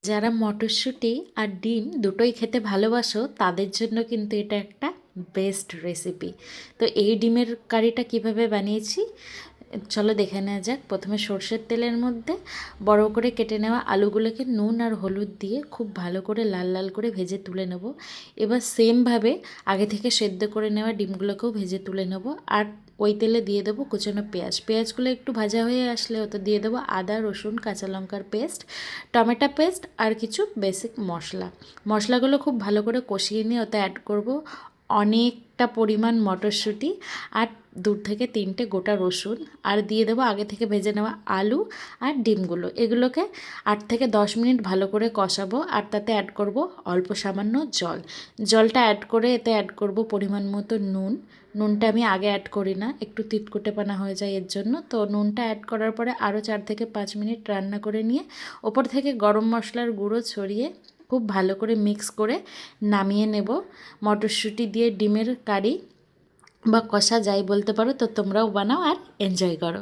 যারা মটরশুঁটি আর ডিম দুটোই খেতে ভালোবাসো তাদের জন্য কিন্তু এটা একটা বেস্ট রেসিপি। তো এই ডিমের কারিটা কিভাবে বানিয়েছি চলো দেখে নেওয়া যাক। প্রথমে সর্ষের তেলের মধ্যে বড় করে কেটে নেওয়া আলুগুলোকে নুন আর হলুদ দিয়ে খুব ভালো করে লাল লাল করে ভেজে তুলে নেব। এবার সেমভাবে আগে থেকে সেদ্ধ করে নেওয়া ডিমগুলোকেও ভেজে তুলে নেব। আর ওই তেলে দিয়ে দেবো কুচানো পেঁয়াজগুলো একটু ভাজা হয়ে আসলে ওতে দিয়ে দেবো আদা রসুন কাঁচা লঙ্কার পেস্ট, টমেটো পেস্ট আর কিছু বেসিক মশলাগুলো খুব ভালো করে কষিয়ে নিয়ে ওতে অ্যাড করব অনেকটা পরিমাণ মটরশুঁটি আর 2 থেকে 3টে গোটা রসুন, আর দিয়ে দেবো আগে থেকে ভেজে নেওয়া আলু আর ডিমগুলো। এগুলোকে 8 থেকে 10 মিনিট ভালো করে কষাবো। আর তাতে অ্যাড করব অল্প সামান্য জলটা অ্যাড করে এতে অ্যাড করব পরিমাণ মতো নুনটা আমি আগে অ্যাড করি না, একটু তিতকুটেপানা হয়ে যায় এর জন্য। তো নুনটা অ্যাড করার পরে আরও 4 থেকে 5 মিনিট রান্না করে নিয়ে ওপর থেকে গরম মশলার গুঁড়ো ছড়িয়ে খুব ভালো করে মিক্স করে নামিয়ে নেব। মটরশুঁটি দিয়ে ডিমের কারি বা কষা যাই বলতে পারো, তো তোমরাও বানাও আর এনজয় করো।